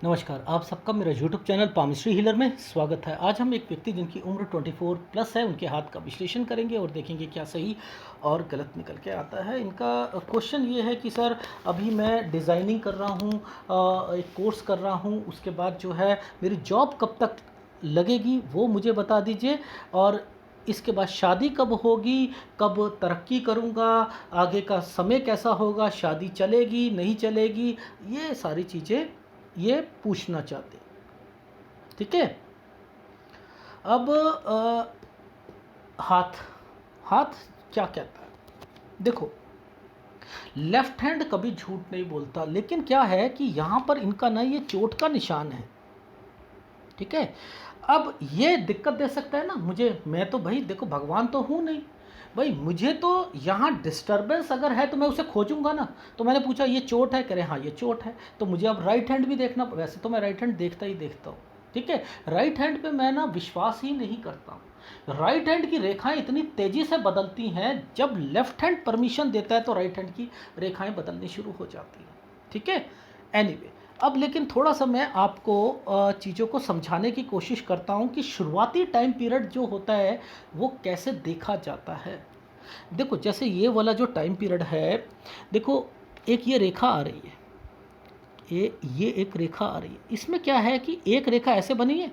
नमस्कार, आप सबका मेरा यूट्यूब चैनल पामिस्ट्री हीलर में स्वागत है। आज हम एक व्यक्ति जिनकी उम्र 24 प्लस है, उनके हाथ का विश्लेषण करेंगे और देखेंगे क्या सही और गलत निकल के आता है। इनका क्वेश्चन ये है कि सर अभी मैं डिज़ाइनिंग कर रहा हूँ, एक कोर्स कर रहा हूँ, उसके बाद जो है मेरी जॉब कब तक लगेगी वो मुझे बता दीजिए, और इसके बाद शादी कब होगी, कब तरक्की करूँगा, आगे का समय कैसा होगा, शादी चलेगी नहीं चलेगी, ये सारी चीज़ें ये पूछना चाहते। ठीक है। अब हाथ हाथ क्या कहता है? देखो, लेफ्ट हैंड कभी झूठ नहीं बोलता, लेकिन क्या है कि यहाँ पर इनका ना ये चोट का निशान है। ठीक है। अब ये दिक्कत दे सकता है ना मुझे, मैं तो भाई देखो भगवान तो हूँ नहीं भाई, मुझे तो यहाँ डिस्टरबेंस अगर है तो मैं उसे खोजूंगा ना। तो मैंने पूछा ये चोट है, कह रहे हाँ ये चोट है, तो मुझे अब राइट हैंड भी देखना। वैसे तो मैं राइट हैंड देखता ही देखता हूँ, ठीक है। राइट हैंड पे मैं ना विश्वास ही नहीं करता हूँ। राइट हैंड की रेखाएं इतनी तेज़ी से बदलती हैं, जब लेफ्ट हैंड परमिशन देता है तो राइट हैंड की रेखाएं बदलनी शुरू हो जाती हैं। ठीक है। एनीवे, अब लेकिन थोड़ा सा मैं आपको चीज़ों को समझाने की कोशिश करता हूँ कि शुरुआती टाइम पीरियड जो होता है वो कैसे देखा जाता है। देखो, जैसे ये वाला जो टाइम पीरियड है, देखो एक ये रेखा आ रही है, ये एक रेखा आ रही है। इसमें क्या है कि एक रेखा ऐसे बनी है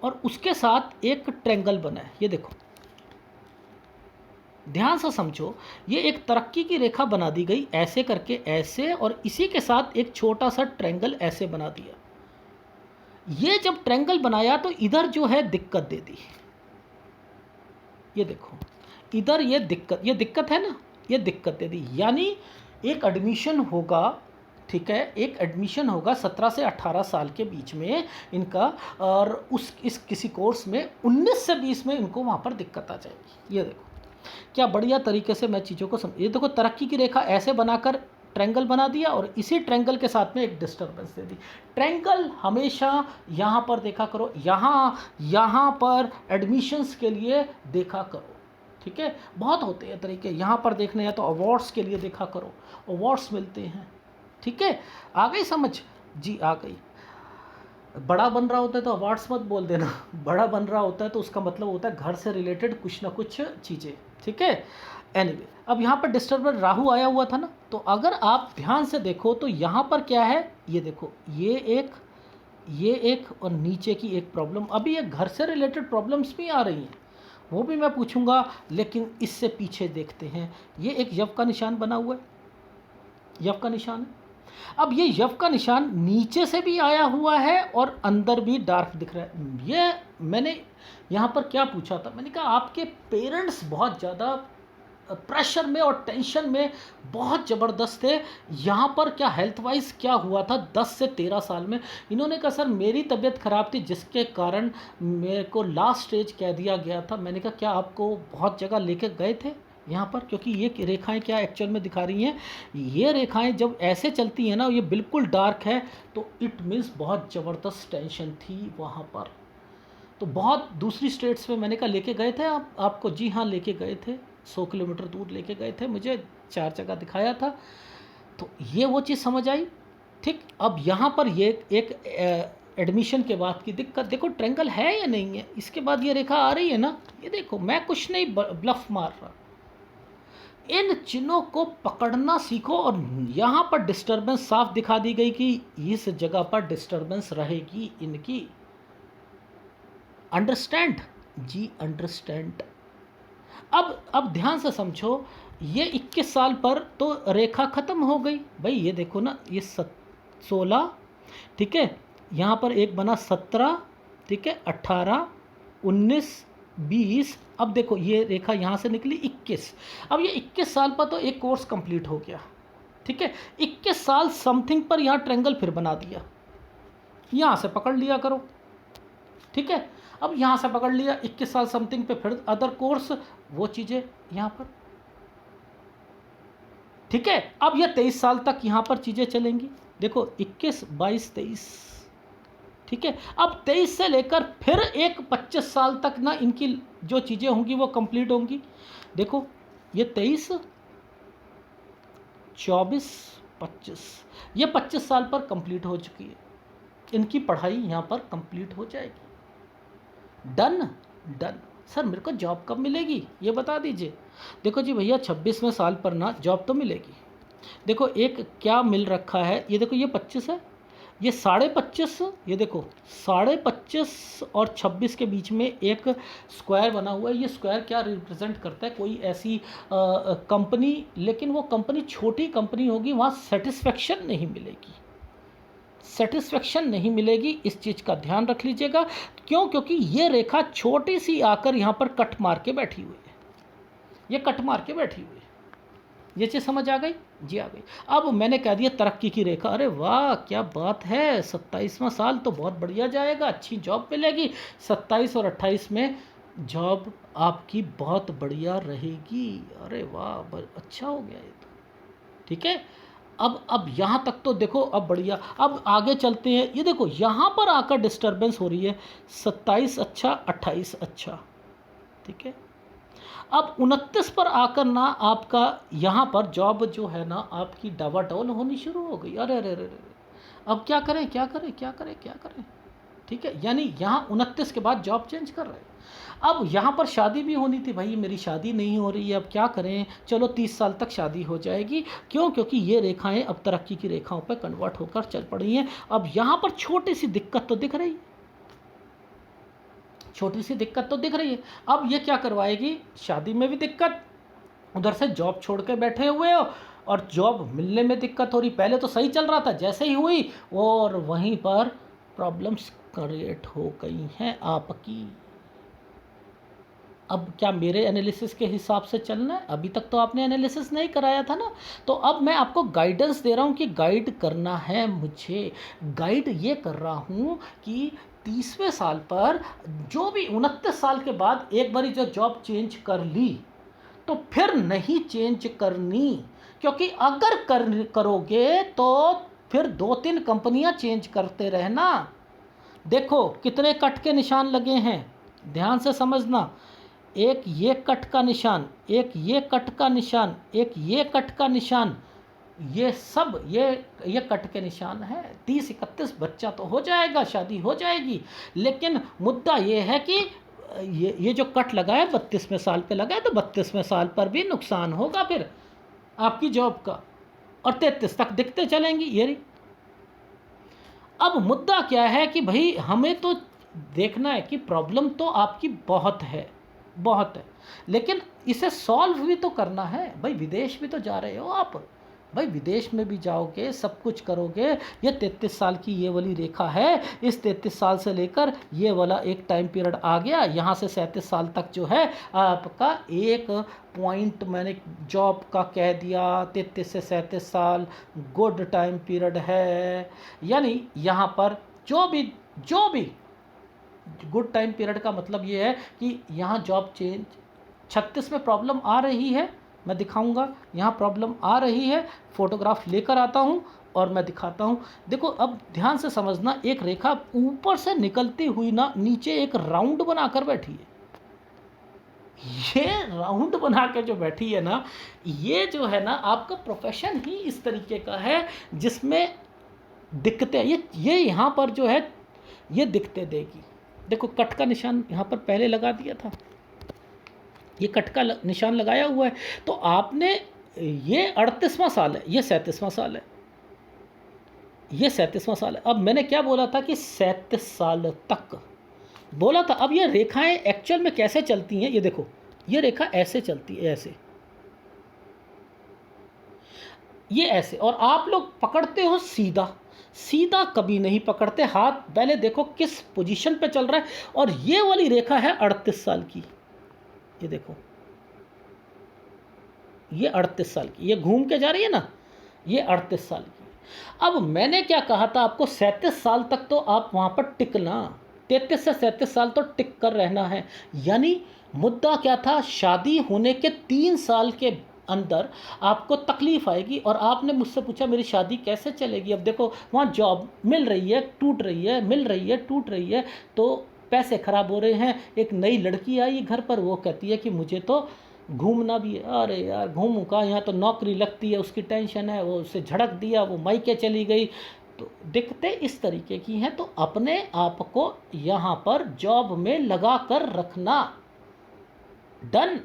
और उसके साथ एक ट्रायंगल बना है। ये देखो, ध्यान से समझो, ये एक तरक्की की रेखा बना दी गई ऐसे करके, ऐसे, और इसी के साथ एक छोटा सा ट्रायंगल ऐसे बना दिया। ये जब ट्रायंगल बनाया तो इधर जो है दिक्कत दे दी। ये देखो, इधर ये दिक्कत है ना, ये दिक्कत दे दी। यानी एक एडमिशन होगा, ठीक है, एक एडमिशन होगा 17 से 18 साल के बीच में इनका, और इस किसी कोर्स में 19 से 20 में इनको वहाँ पर दिक्कत आ जाएगी। ये देखो क्या बढ़िया तरीके से मैं चीज़ों को ये देखो, तरक्की की रेखा ऐसे बनाकर ट्रायंगल बना दिया और इसी ट्रायंगल के साथ में एक डिस्टर्बेंस दे दी। ट्रायंगल हमेशा यहाँ पर देखा करो, यहाँ पर एडमिशन्स के लिए देखा करो। ठीक है, बहुत होते हैं तरीके यहाँ पर देखने, या तो अवार्ड्स के लिए देखा करो, अवार्ड्स मिलते हैं। ठीक है, आ गई समझ? जी आ गई। बड़ा बन रहा होता है तो अवार्ड्स मत बोल देना, बड़ा बन रहा होता है तो उसका मतलब होता है घर से रिलेटेड कुछ ना कुछ चीज़ें। ठीक है। एनीवे, अब यहाँ पर डिस्टर्बर राहु आया हुआ था ना, तो अगर आप ध्यान से देखो तो यहाँ पर क्या है, ये देखो, ये एक और नीचे की एक प्रॉब्लम। अभी ये घर से रिलेटेड प्रॉब्लम्स भी आ रही हैं, वो भी मैं पूछूंगा, लेकिन इससे पीछे देखते हैं। ये एक यव का निशान बना हुआ है, यव का निशान है। अब ये यव का निशान नीचे से भी आया हुआ है और अंदर भी डार्क दिख रहा है। ये मैंने यहाँ पर क्या पूछा था, मैंने कहा आपके पेरेंट्स बहुत ज़्यादा प्रेशर में और टेंशन में बहुत ज़बरदस्त थे। यहाँ पर क्या हेल्थ वाइज क्या हुआ था 10 से 13 साल में? इन्होंने कहा सर मेरी तबीयत ख़राब थी जिसके कारण मेरे को लास्ट स्टेज कह दिया गया था। मैंने कहा क्या आपको बहुत जगह लेके गए थे यहाँ पर? क्योंकि ये रेखाएं क्या एक्चुअल में दिखा रही हैं, ये रेखाएं जब ऐसे चलती हैं ना, ये बिल्कुल डार्क है, तो इट मीन्स बहुत ज़बरदस्त टेंशन थी वहाँ पर। तो बहुत दूसरी स्टेट्स में मैंने कहा लेके गए थे आपको? जी हाँ लेके गए थे, 100 किलोमीटर दूर लेके गए थे, मुझे 4 जगह दिखाया था। तो ये वो चीज़ समझ आई। ठीक, अब यहाँ पर ये एक एडमिशन के बाद की दिक्कत देखो, ट्रायंगल है या नहीं है, इसके बाद ये रेखा आ रही है ना, ये देखो, मैं कुछ नहीं ब्लफ मार रहा। इन चिन्हों को पकड़ना सीखो, और यहाँ पर डिस्टरबेंस साफ दिखा दी गई कि इस जगह पर डिस्टरबेंस रहेगी इनकी। अंडरस्टैंड? जी अंडरस्टैंड। अब ध्यान से समझो, ये 21 साल पर तो रेखा खत्म हो गई भाई। ये देखो ना, ये 16, ठीक है, यहाँ पर एक बना 17, ठीक है, 18, 19, 20। अब देखो ये रेखा यहाँ से निकली 21। अब ये 21 साल पर तो एक कोर्स कंप्लीट हो गया। ठीक है, 21 साल समथिंग पर यहाँ ट्रायंगल फिर बना दिया, यहाँ से पकड़ लिया करो। ठीक है, अब यहाँ से पकड़ लिया 21 साल समथिंग पे, फिर अदर कोर्स, वो चीज़ें यहाँ पर। ठीक है, अब ये 23 साल तक यहाँ पर चीज़ें चलेंगी। देखो 21, 22, 23। ठीक है, अब 23 से लेकर फिर एक 25 साल तक ना इनकी जो चीज़ें होंगी वो कंप्लीट होंगी। देखो ये 23, 24, 25, ये 25 साल पर कंप्लीट हो चुकी है। इनकी पढ़ाई यहाँ पर कंप्लीट हो जाएगी। Done done. सर मेरे को जॉब कब मिलेगी ये बता दीजिए। देखो जी भैया 26वें साल पर ना जॉब तो मिलेगी। देखो एक क्या मिल रखा है, ये देखो ये 25 है, ये 25.5, ये देखो 25.5 और 26 के बीच में एक स्क्वायर बना हुआ है। ये स्क्वायर क्या रिप्रेजेंट करता है, कोई ऐसी कंपनी, लेकिन वो कंपनी छोटी कंपनी होगी, वहाँ सेटिस्फेक्शन नहीं मिलेगी, सेटिस्फेक्शन नहीं मिलेगी, इस चीज़ का ध्यान रख लीजिएगा। क्यों? क्योंकि ये रेखा छोटी सी आकर यहाँ पर कट मार के बैठी हुई है, ये कट मार के बैठी हुई है। ये चीज़ समझ आ गई जी? आ गई। अब मैंने कह दिया तरक्की की रेखा, अरे वाह क्या बात है, 27वां साल तो बहुत बढ़िया जाएगा, अच्छी जॉब मिलेगी। 27 और 28 में जॉब आपकी बहुत बढ़िया रहेगी। अरे वाह अच्छा हो गया ये तो, ठीक है। अब यहाँ तक तो देखो, अब बढ़िया। अब आगे चलते हैं, ये देखो यहाँ पर आकर डिस्टरबेंस हो रही है। 27 अच्छा, 28 अच्छा, ठीक है। अब 29 पर आकर ना आपका यहाँ पर जॉब जो है ना आपकी डावाडोल होनी शुरू हो गई। अरे अरे अरे अरे, अब क्या करें क्या करें क्या करें क्या करें, ठीक है। यानी यहाँ 29 के बाद जॉब चेंज कर रहे हैं। अब यहाँ पर शादी भी होनी थी, भाई मेरी शादी नहीं हो रही है, अब क्या करें, चलो 30 साल तक शादी हो जाएगी। क्यों? क्योंकि ये रेखाएं अब तरक्की की रेखाओं पर कन्वर्ट होकर चल पड़ी हैं। अब यहाँ पर छोटी सी दिक्कत तो दिख रही है, छोटी सी दिक्कत तो दिख रही है। अब ये क्या करवाएगी, शादी में भी दिक्कत, उधर से जॉब छोड़ के बैठे हुए हो और जॉब मिलने में दिक्कत हो रही। पहले तो सही चल रहा था, जैसे ही हुई और वहीं पर प्रॉब्लम्स क्रिएट हो गई हैं आपकी। अब क्या मेरे एनालिसिस के हिसाब से चलना है? अभी तक तो आपने एनालिसिस नहीं कराया था ना, तो अब मैं आपको गाइडेंस दे रहा हूँ कि गाइड करना है मुझे। गाइड ये कर रहा हूँ कि 30वें साल पर जो भी 29 साल के बाद एक बारी जो जॉब चेंज कर ली तो फिर नहीं चेंज करनी, क्योंकि अगर करोगे तो फिर 2-3 कंपनियां चेंज करते रहना। देखो कितने कट के निशान लगे हैं, ध्यान से समझना। एक ये कट का निशान, एक ये कट का निशान, एक ये कट का निशान, ये सब ये कट के निशान है। 30-31 बच्चा तो हो जाएगा, शादी हो जाएगी, लेकिन मुद्दा ये है कि ये जो कट लगा है 32वें साल पे लगा है, तो 32वें साल पर भी नुकसान होगा फिर आपकी जॉब का, और 33 तक दिखते चलेंगी ये रही। अब मुद्दा क्या है कि भाई हमें तो देखना है कि प्रॉब्लम तो आपकी बहुत है, बहुत है, लेकिन इसे सॉल्व भी तो करना है। भाई विदेश भी तो जा रहे हो आप, भाई विदेश में भी जाओगे, सब कुछ करोगे। ये 33 साल की ये वाली रेखा है, इस 33 साल से लेकर ये वाला एक टाइम पीरियड आ गया, यहाँ से 37 साल तक जो है आपका एक पॉइंट मैंने जॉब का कह दिया। 33 से 37 साल गुड टाइम पीरियड है, यानी यहाँ पर जो भी गुड टाइम पीरियड का मतलब ये है कि यहाँ जॉब चेंज। 36 में प्रॉब्लम आ रही है, मैं दिखाऊंगा, यहाँ प्रॉब्लम आ रही है, फोटोग्राफ लेकर आता हूँ और मैं दिखाता हूँ। देखो अब ध्यान से समझना, एक रेखा ऊपर से निकलती हुई ना नीचे एक राउंड बनाकर बैठी है। ये राउंड बना के जो बैठी है ना, ये जो है ना आपका प्रोफेशन ही इस तरीके का है जिसमें दिक्कतें ये यहाँ पर जो है ये दिक्कतें देगी। देखो कट का निशान यहाँ पर पहले लगा दिया था, ये कट का निशान लगाया हुआ है, तो आपने ये 38वां साल है, ये 37वां साल है, ये 37वां साल है। अब मैंने क्या बोला था कि 37 साल तक बोला था। अब ये रेखाएं एक्चुअल में कैसे चलती हैं, ये देखो ये रेखा ऐसे चलती है, ऐसे, ये ऐसे, और आप लोग पकड़ते हो सीधा, सीधा कभी नहीं पकड़ते। हाथ पहले देखो किस पोजीशन पे चल रहा है, और ये वाली रेखा है 38 साल की, ये देखो ये 38 साल की, ये घूम के जा रही है ना, ये 38 साल की। अब मैंने क्या कहा था आपको, 37 साल तक तो आप वहाँ पर टिकना, 33 से 37 साल तो टिक कर रहना है। यानी मुद्दा क्या था, शादी होने के 3 साल के अंदर आपको तकलीफ आएगी, और आपने मुझसे पूछा मेरी शादी कैसे चलेगी। अब देखो वहाँ जॉब मिल रही है, टूट रही है, मिल रही है, टूट रही है, तो पैसे खराब हो रहे हैं। एक नई लड़की आई घर पर, वो कहती है कि मुझे तो घूमना भी है। अरे यार घूमूँ का, यहाँ तो नौकरी लगती है, उसकी टेंशन है, वो उससे झड़क दिया, वो मायके चली गई, तो दिक्कतें इस तरीके की हैं, तो अपने आप को यहाँ पर जॉब में लगा कर रखना। Done,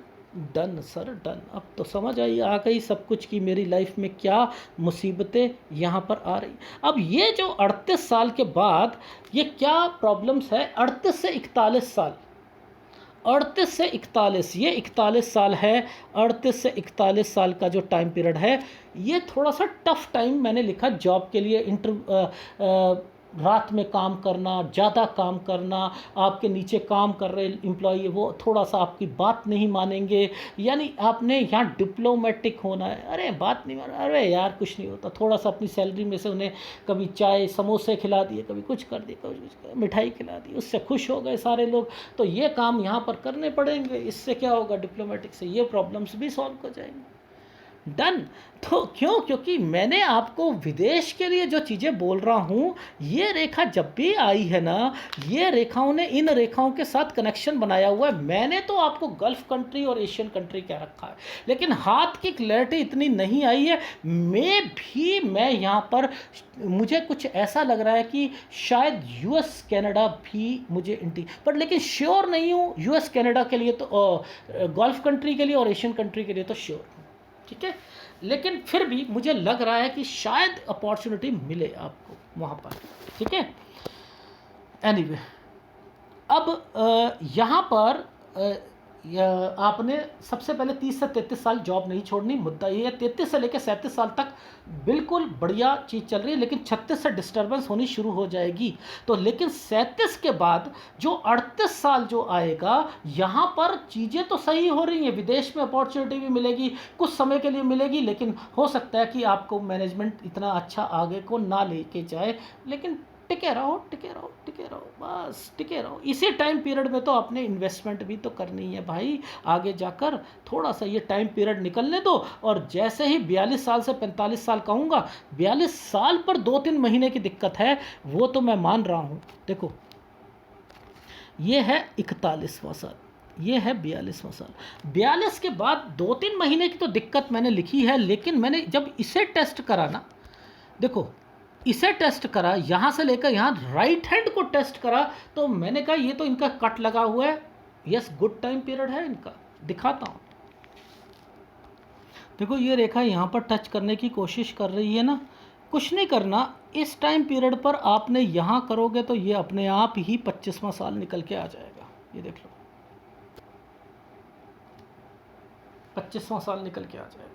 done sir done. अब तो समझ आ गई सब कुछ कि मेरी लाइफ में क्या मुसीबतें यहाँ पर आ रही। अब ये जो 38 साल के बाद ये क्या प्रॉब्लम्स है, 38 से 41 साल, 38 से 41, ये 41 साल है, 38 से 41 साल का जो टाइम पीरियड है, ये थोड़ा सा टफ टाइम मैंने लिखा जॉब के लिए। रात में काम करना, ज़्यादा काम करना, आपके नीचे काम कर रहे एम्प्लॉई वो थोड़ा सा आपकी बात नहीं मानेंगे, यानी आपने यहाँ डिप्लोमेटिक होना है। अरे बात नहीं मान, अरे यार कुछ नहीं होता, थोड़ा सा अपनी सैलरी में से उन्हें कभी चाय समोसे खिला दिए, कभी कुछ कर दिए, कभी कुछ मिठाई खिला दी, उससे खुश हो गए सारे लोग। तो ये काम यहाँ पर करने पड़ेंगे, इससे क्या होगा, डिप्लोमेटिक से ये प्रॉब्लम्स भी सॉल्व हो जाएंगी। डन। तो क्यों, क्योंकि मैंने आपको विदेश के लिए जो चीज़ें बोल रहा हूँ, ये रेखा जब भी आई है ना, ये रेखाओं ने इन रेखाओं के साथ कनेक्शन बनाया हुआ है। मैंने तो आपको गल्फ कंट्री और एशियन कंट्री क्या रखा है, लेकिन हाथ की क्लैरिटी इतनी नहीं आई है। मैं यहाँ पर मुझे कुछ ऐसा लग रहा है कि शायद यूएस कनाडा भी मुझे पर लेकिन श्योर नहीं हूँ। यूएस कनाडा के लिए तो, गल्फ कंट्री के लिए और एशियन कंट्री के लिए तो श्योर, ठीक है, लेकिन फिर भी मुझे लग रहा है कि शायद अपॉर्चुनिटी मिले आपको वहाँ पर, ठीक है। एनीवे, अब यहाँ पर आपने सबसे पहले 30 से 33 साल जॉब नहीं छोड़नी। मुद्दा ये है 33 से लेकर 37 साल तक बिल्कुल बढ़िया चीज़ चल रही है, लेकिन 36 से डिस्टर्बेंस होनी शुरू हो जाएगी। तो लेकिन 37 के बाद जो 38 साल जो आएगा, यहाँ पर चीज़ें तो सही हो रही हैं, विदेश में अपॉर्चुनिटी भी मिलेगी, कुछ समय के लिए मिलेगी, लेकिन हो सकता है कि आपको मैनेजमेंट इतना अच्छा आगे को ना लेके जाए, लेकिन टिके रहो, टिके रहो, टिके रहो, बस टिके रहो। इसी टाइम पीरियड में तो आपने इन्वेस्टमेंट भी तो करनी है भाई, आगे जाकर थोड़ा सा ये टाइम पीरियड निकलने दो। और जैसे ही 42 साल से 45 साल कहूँगा, 42 साल पर 2-3 महीने की दिक्कत है, वो तो मैं मान रहा हूँ। देखो, ये है 41वां साल, ये है 42वां साल। 42 के बाद 2-3 महीने की तो दिक्कत मैंने लिखी है, लेकिन मैंने जब इसे टेस्ट करा ना, देखो इसे टेस्ट करा, यहाँ से लेकर यहाँ राइट हैंड को टेस्ट करा, तो मैंने कहा ये तो इनका कट लगा हुआ है, यस गुड टाइम पीरियड है इनका। दिखाता हूँ, देखो ये रेखा यहाँ पर टच करने की कोशिश कर रही है ना, कुछ नहीं करना, इस टाइम पीरियड पर आपने यहाँ करोगे तो ये अपने आप ही 25वां साल निकल के आ जाएगा। ये देख लो, 25वां साल निकल के आ जाएगा।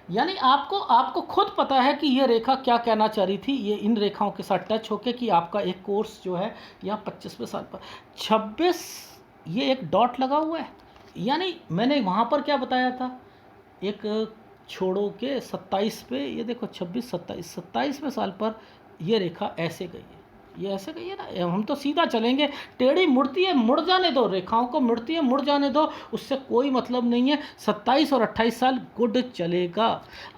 यानी आपको खुद पता है कि ये रेखा क्या कहना चाह रही थी, ये इन रेखाओं के साथ टच होके कि आपका एक कोर्स जो है यहाँ 25वें साल पर 26, ये एक डॉट लगा हुआ है। यानी मैंने वहाँ पर क्या बताया था, एक छोड़ो के 27 पे, ये देखो 26, 27, 27वें साल पर ये रेखा ऐसे गई है, ये ऐसे गई है ना। हम तो सीधा चलेंगे, टेढ़ी मुड़ती है मुड़ जाने दो, रेखाओं को मुड़ती है मुड़ जाने दो, उससे कोई मतलब नहीं है। 27 और 28 साल गुड चलेगा।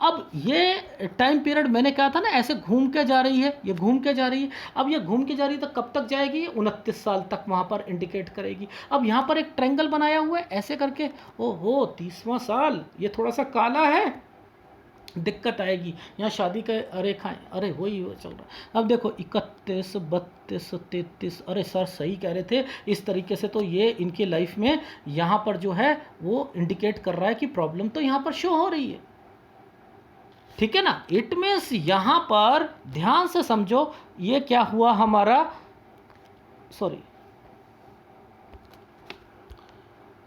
अब ये टाइम पीरियड मैंने कहा था ना, ऐसे घूम के जा रही है, ये घूम के जा रही है। अब ये घूम के जा रही है तो कब तक जाएगी, 29 साल तक वहाँ पर इंडिकेट करेगी। अब यहाँ पर एक ट्रायंगल बनाया हुआ है ऐसे करके, ओहो 30वां साल, ये थोड़ा सा काला है, दिक्कत आएगी। यहाँ शादी के रेखाएं, अरे वही वो चल रहा है। अब देखो 31, 32, 33, अरे सर सही कह रहे थे। इस तरीके से तो ये इनके लाइफ में यहाँ पर जो है वो इंडिकेट कर रहा है कि प्रॉब्लम तो यहाँ पर शो हो रही है, ठीक है ना। इट मीन्स यहाँ पर ध्यान से समझो, ये क्या हुआ हमारा, सॉरी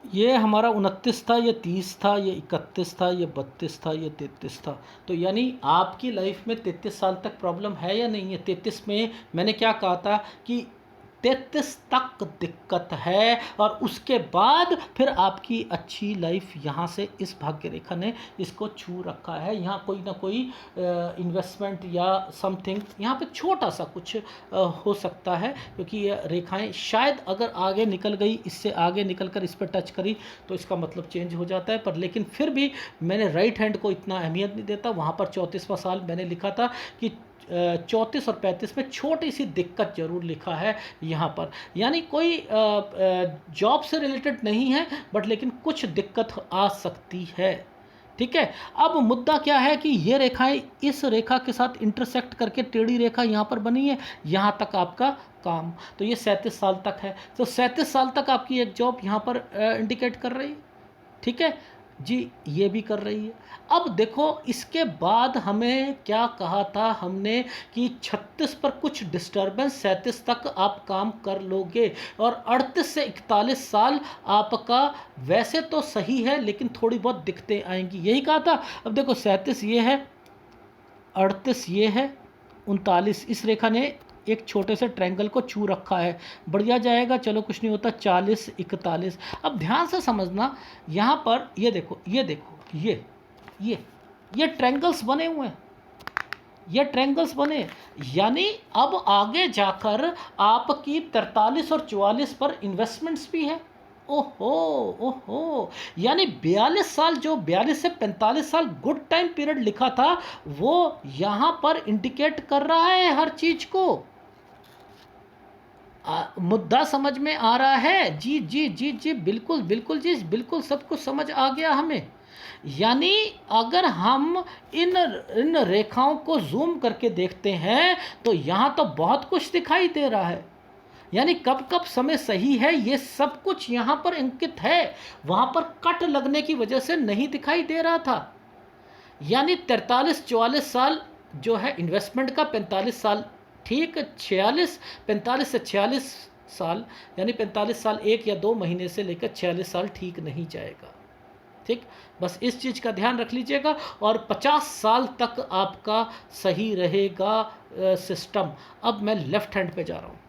ये हमारा 29 था, ये 30 था, ये 31 था, ये 32 था, ये 33 था। तो यानी आपकी लाइफ में 33 साल तक प्रॉब्लम है या नहीं है। 33 में मैंने क्या कहा था कि 33 तक दिक्कत है, और उसके बाद फिर आपकी अच्छी लाइफ यहाँ से इस भाग्य रेखा ने इसको छू रखा है। यहाँ कोई ना कोई इन्वेस्टमेंट या समथिंग यहाँ पे छोटा सा कुछ हो सकता है, क्योंकि ये रेखाएं शायद अगर आगे निकल गई, इससे आगे निकल कर इस पर टच करी तो इसका मतलब चेंज हो जाता है। पर लेकिन फिर भी मैंने राइट हैंड को इतना अहमियत नहीं देता। वहाँ पर 34वां साल मैंने लिखा था कि 34 और 35 में छोटी सी दिक्कत जरूर लिखा है यहाँ पर, यानी कोई जॉब से रिलेटेड नहीं है, बट लेकिन कुछ दिक्कत आ सकती है, ठीक है। अब मुद्दा क्या है कि ये रेखाएं इस रेखा के साथ इंटरसेक्ट करके टेढ़ी रेखा यहाँ पर बनी है, यहाँ तक आपका काम, तो ये 37 साल तक है। तो 37 साल तक आपकी एक जॉब यहाँ पर इंडिकेट कर रही है, ठीक है जी, ये भी कर रही है। अब देखो इसके बाद हमें क्या कहा था हमने कि 36 पर कुछ डिस्टर्बेंस, 37 तक आप काम कर लोगे, और 38 से 41 साल आपका वैसे तो सही है लेकिन थोड़ी बहुत दिक्कतें आएंगी, यही कहा था। अब देखो 37 ये है, 38 ये है, 39 इस रेखा ने एक छोटे से ट्रायंगल को छू रखा है, बढ़िया जाएगा, चलो कुछ नहीं होता, 40 41। अब ध्यान से समझना, यहाँ पर ये देखो, ये देखो, ये ट्रायंगल्स बने हुए हैं, ये ट्रायंगल्स बने, यानी अब आगे जाकर आपकी 43 और 44 पर इन्वेस्टमेंट्स भी है। ओहो ओहो, यानी 42 साल, जो 42 से 45 साल गुड टाइम पीरियड लिखा था, वो यहाँ पर इंडिकेट कर रहा है हर चीज को। मुद्दा समझ में आ रहा है? जी जी जी जी, बिल्कुल बिल्कुल जी, बिल्कुल सब कुछ समझ आ गया हमें। यानी अगर हम इन रेखाओं को जूम करके देखते हैं तो यहाँ तो बहुत कुछ दिखाई दे रहा है, यानी कब कब समय सही है ये सब कुछ यहाँ पर अंकित है, वहाँ पर कट लगने की वजह से नहीं दिखाई दे रहा था। यानी 43-44 साल जो है इन्वेस्टमेंट का, 45 साल ठीक, 45 से 46 साल, यानी 45 साल 1 या 2 महीने से लेकर 46 साल ठीक नहीं जाएगा, ठीक, बस इस चीज़ का ध्यान रख लीजिएगा। और 50 साल तक आपका सही रहेगा सिस्टम। अब मैं लेफ्ट हैंड पे जा रहा हूँ।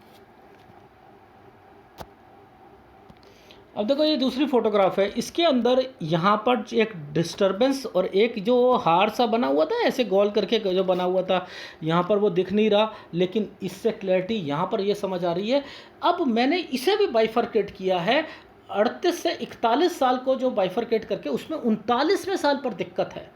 अब देखो ये दूसरी फोटोग्राफ है, इसके अंदर यहाँ पर एक डिस्टरबेंस और एक जो हार सा बना हुआ था, ऐसे गोल करके जो बना हुआ था, यहाँ पर वो दिख नहीं रहा, लेकिन इससे क्लैरिटी यहाँ पर ये समझ आ रही है। अब मैंने इसे भी बाइफरकेट किया है, 38 से 41 साल को जो बाइफरकेट करके, उसमें 39वें साल पर दिक्कत है,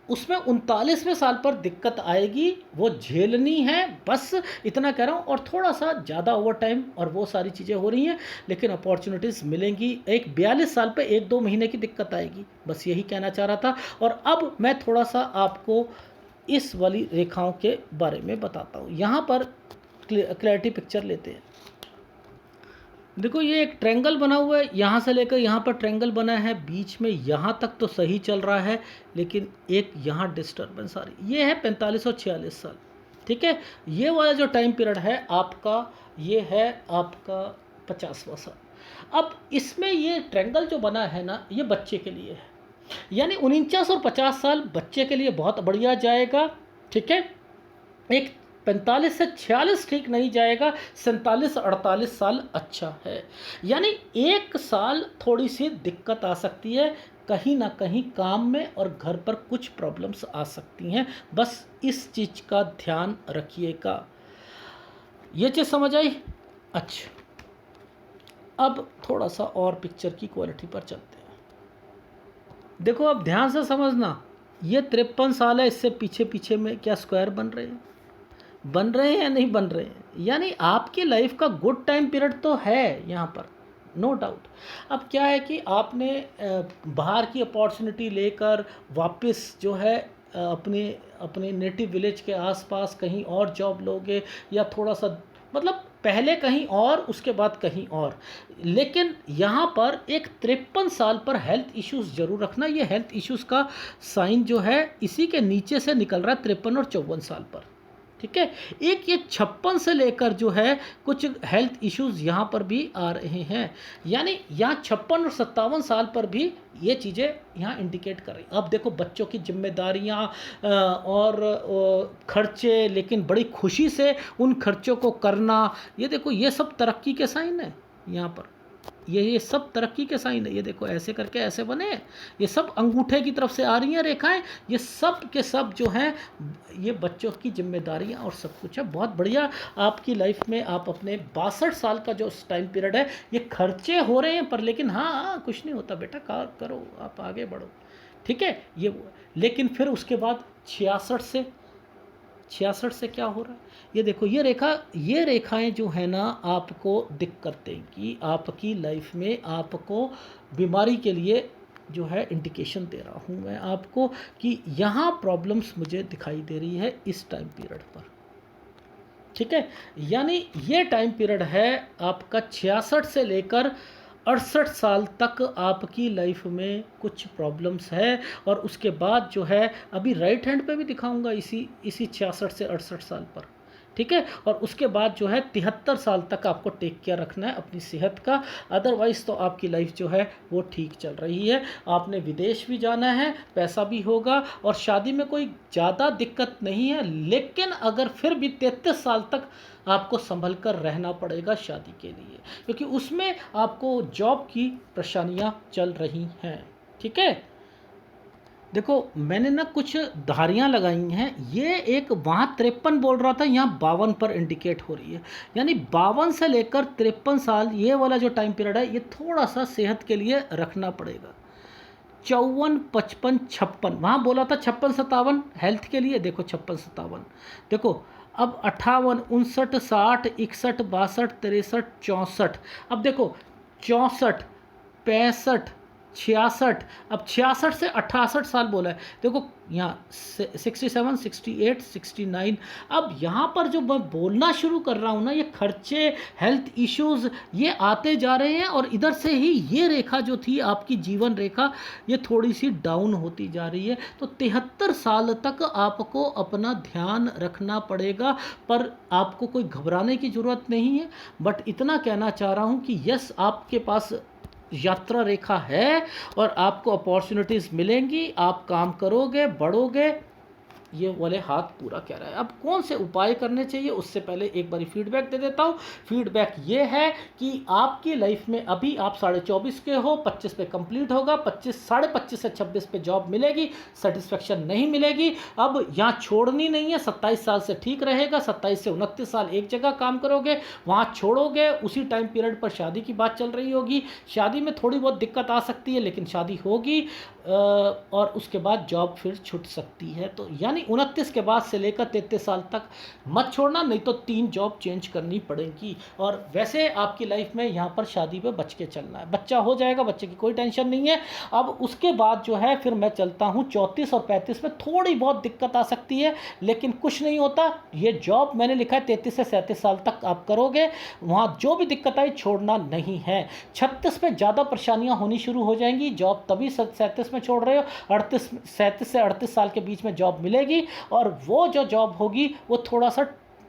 उसमें 39वें साल पर दिक्कत आएगी, वो झेलनी है, बस इतना कह रहा हूँ। और थोड़ा सा ज़्यादा ओवर टाइम और वो सारी चीज़ें हो रही हैं, लेकिन अपॉर्चुनिटीज़ मिलेंगी। एक 42 साल पे 1-2 महीने की दिक्कत आएगी, बस यही कहना चाह रहा था। और अब मैं थोड़ा सा आपको इस वाली रेखाओं के बारे में बताता हूँ। यहाँ पर क्लैरिटी पिक्चर लेते हैं। देखो ये एक ट्रायंगल बना हुआ है, यहाँ से लेकर यहाँ पर ट्रायंगल बना है, बीच में यहाँ तक तो सही चल रहा है, लेकिन एक यहाँ डिस्टर्बेंस आ रही। ये है 45 और 46 साल, ठीक है। ये वाला जो टाइम पीरियड है आपका, ये है आपका 50वां साल। अब इसमें ये ट्रायंगल जो बना है ना, ये बच्चे के लिए है, यानी 49 और 50 साल बच्चे के लिए बहुत बढ़िया जाएगा, ठीक है। एक 45 से 46 ठीक नहीं जाएगा, 47-48 साल अच्छा है। यानी एक साल थोड़ी सी दिक्कत आ सकती है, कहीं ना कहीं काम में और घर पर कुछ प्रॉब्लम्स आ सकती हैं, बस इस चीज़ का ध्यान रखिएगा। ये चीज़ समझ आई? अच्छा, अब थोड़ा सा और पिक्चर की क्वालिटी पर चलते हैं। देखो अब ध्यान से समझना, ये 53 साल है, इससे पीछे पीछे में क्या स्क्वायर बन रहे हैं, बन रहे हैं या नहीं बन रहे हैं, यानी आपकी लाइफ का गुड टाइम पीरियड तो है यहाँ पर, नो डाउट। अब क्या है कि आपने बाहर की अपॉर्चुनिटी लेकर वापस जो है अपने अपने नेटिव विलेज के आसपास कहीं और जॉब लोगे, या थोड़ा सा मतलब पहले कहीं और उसके बाद कहीं और, लेकिन यहाँ पर एक 53 साल पर हेल्थ इश्यूज़ ज़रूर रखना। ये हेल्थ इश्यूज़ का साइन जो है इसी के नीचे से निकल रहा है 53 और 54 साल पर, ठीक है। एक ये 56 से लेकर जो है कुछ हेल्थ इश्यूज़ यहाँ पर भी आ रहे हैं, यानी यहाँ 56 और 57 साल पर भी ये चीज़ें यहाँ इंडिकेट कर रही। अब देखो बच्चों की जिम्मेदारियाँ और खर्चे, लेकिन बड़ी खुशी से उन खर्चों को करना, ये देखो ये सब तरक्की के साइन है यहाँ पर, ये सब तरक्की के साइन है। ये देखो ऐसे करके ऐसे बने, ये सब अंगूठे की तरफ से आ रही हैं रेखाएं, ये सब के सब जो हैं ये बच्चों की जिम्मेदारियां और सब कुछ है। बहुत बढ़िया आपकी लाइफ में आप अपने 62 साल का जो टाइम पीरियड है, ये खर्चे हो रहे हैं पर, लेकिन हाँ कुछ नहीं होता बेटा, कार करो, आप आगे बढ़ो, ठीक है। ये लेकिन फिर उसके बाद 66 से क्या हो रहा है, ये देखो ये रेखाएं जो है ना आपको दिक्कत देंगी, आपकी लाइफ में आपको बीमारी के लिए जो है इंडिकेशन दे रहा हूँ मैं आपको कि यहाँ प्रॉब्लम्स मुझे दिखाई दे रही है इस टाइम पीरियड पर। ठीक है, यानी ये टाइम पीरियड है आपका 66 से लेकर 68 साल तक आपकी लाइफ में कुछ प्रॉब्लम्स है। और उसके बाद जो है अभी राइट हैंड पे भी दिखाऊंगा इसी इसी 66 से 68 साल पर। ठीक है, और उसके बाद जो है 73 साल तक आपको टेक केयर रखना है अपनी सेहत का। अदरवाइज़ तो आपकी लाइफ जो है वो ठीक चल रही है। आपने विदेश भी जाना है, पैसा भी होगा और शादी में कोई ज़्यादा दिक्कत नहीं है, लेकिन अगर फिर भी 33 साल तक आपको संभल कर रहना पड़ेगा शादी के लिए, क्योंकि उसमें आपको जॉब की परेशानियां चल रही हैं। ठीक है, देखो मैंने ना कुछ धारियां लगाई हैं, ये एक वहाँ 53 बोल रहा था, यहाँ 52 पर इंडिकेट हो रही है। यानी 52 से लेकर 53 साल ये वाला जो टाइम पीरियड है ये थोड़ा सा सेहत के लिए रखना पड़ेगा। 54, 55, 56 वहाँ बोला था, 56, 57 हेल्थ के लिए। देखो 56, 57 देखो अब 58, 59, 60, 61, 62, 63, 64। अब देखो 64, 65, 66। अब 66 से 68 साल बोला है। देखो यहाँ 67, 68, 69। अब यहाँ पर जो मैं बोलना शुरू कर रहा हूँ ना, ये खर्चे, हेल्थ इश्यूज ये आते जा रहे हैं और इधर से ही ये रेखा जो थी आपकी जीवन रेखा ये थोड़ी सी डाउन होती जा रही है। तो 73 साल तक आपको अपना ध्यान रखना पड़ेगा, पर आपको कोई घबराने की ज़रूरत नहीं है। बट इतना कहना चाह रहा हूँ कि यस, आपके पास यात्रा रेखा है और आपको अपॉर्चुनिटीज़ मिलेंगी, आप काम करोगे, बढ़ोगे, ये वाले हाथ पूरा कह रहा है। अब कौन से उपाय करने चाहिए उससे पहले एक बारी फीडबैक दे देता हूँ। फीडबैक ये है कि आपकी लाइफ में अभी आप 24.5 के हो, 25 पे कंप्लीट होगा, 25 से 26 पे जॉब मिलेगी, सेटिस्फेक्शन नहीं मिलेगी। अब यहाँ छोड़नी नहीं है, 27 साल से ठीक रहेगा, 27 से 29 साल एक जगह काम करोगे, वहाँ छोड़ोगे, उसी टाइम पीरियड पर शादी की बात चल रही होगी। शादी में थोड़ी बहुत दिक्कत आ सकती है लेकिन शादी होगी और उसके बाद जॉब फिर छूट सकती है। तो यानी 29 के बाद से लेकर 33 साल तक मत छोड़ना, नहीं तो 3 जॉब चेंज करनी पड़ेगी। और वैसे आपकी लाइफ में यहाँ पर शादी पे बच के चलना है, बच्चा हो जाएगा, बच्चे की कोई टेंशन नहीं है। अब उसके बाद जो है फिर मैं चलता हूँ 34 और 35 में थोड़ी बहुत दिक्कत आ सकती है लेकिन कुछ नहीं होता। ये जॉब मैंने लिखा है 33 से 37 साल तक आप करोगे, वहाँ जो भी दिक्कत आई छोड़ना नहीं है। 36 में ज़्यादा परेशानियाँ होनी शुरू हो जाएंगी, जॉब तभी 37 में छोड़ रहे हो, 37 से 38 साल के बीच में जॉब मिलेगी और वो जो जॉब होगी वो थोड़ा सा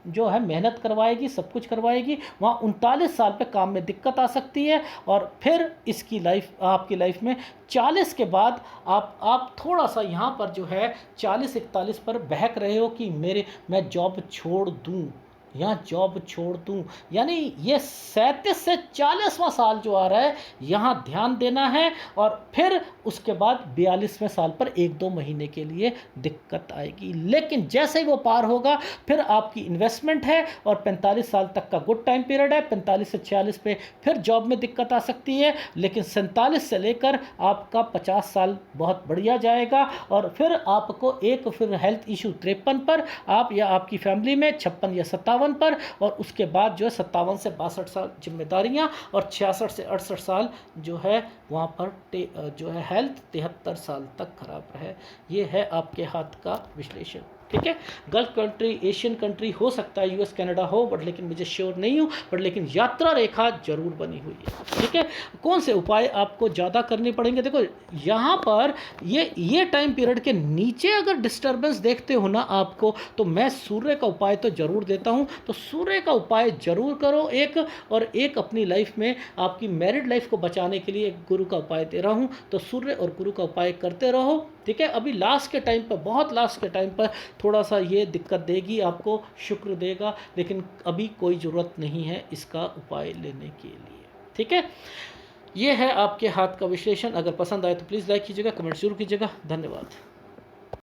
जो है मेहनत करवाएगी, सब कुछ करवाएगी। वहाँ 39 साल पे काम में दिक्कत आ सकती है और फिर इसकी लाइफ, आपकी लाइफ में 40 के बाद आप थोड़ा सा यहाँ पर जो है 40-41 पर बहक रहे हो कि मैं जॉब छोड़ दूँ, यहाँ जॉब छोड़ दूँ। यानी ये 37 से 40वां साल जो आ रहा है यहाँ ध्यान देना है और फिर उसके बाद 42वें साल पर 1-2 महीने के लिए दिक्कत आएगी, लेकिन जैसे ही वो पार होगा फिर आपकी इन्वेस्टमेंट है और 45 साल तक का गुड टाइम पीरियड है। 45 से 46 पे फिर जॉब में दिक्कत आ सकती है, लेकिन 47 से लेकर आपका 50 साल बहुत बढ़िया जाएगा और फिर आपको एक फिर हेल्थ इशू 53 पर आप या आपकी फैमिली में 56 या 57 पर, और उसके बाद जो है 57 से 62 साल जिम्मेदारियां और 66 से 68 साल जो है वहाँ पर जो है हेल्थ 73 साल तक खराब रहे। ये है आपके हाथ का विश्लेषण। ठीक है, गल्फ कंट्री, एशियन कंट्री हो सकता है, यूएस कनाडा हो, बट लेकिन मुझे श्योर नहीं हूँ, बट लेकिन यात्रा रेखा जरूर बनी हुई है। ठीक है, कौन से उपाय आपको ज़्यादा करने पड़ेंगे? देखो यहाँ पर ये टाइम पीरियड के नीचे अगर डिस्टर्बेंस देखते हो ना आपको, तो मैं सूर्य का उपाय तो जरूर देता हूँ, तो सूर्य का उपाय जरूर करो एक। और एक अपनी लाइफ में आपकी मैरिड लाइफ को बचाने के लिए एक गुरु का उपाय दे रहा हूँ, तो सूर्य और गुरु का उपाय करते रहो। ठीक है, अभी लास्ट के टाइम पर, बहुत लास्ट के टाइम पर थोड़ा सा ये दिक्कत देगी आपको, शुक्र देगा, लेकिन अभी कोई ज़रूरत नहीं है इसका उपाय लेने के लिए। ठीक है, ये है आपके हाथ का विश्लेषण। अगर पसंद आए तो प्लीज़ लाइक कीजिएगा, कमेंट जरूर कीजिएगा। धन्यवाद।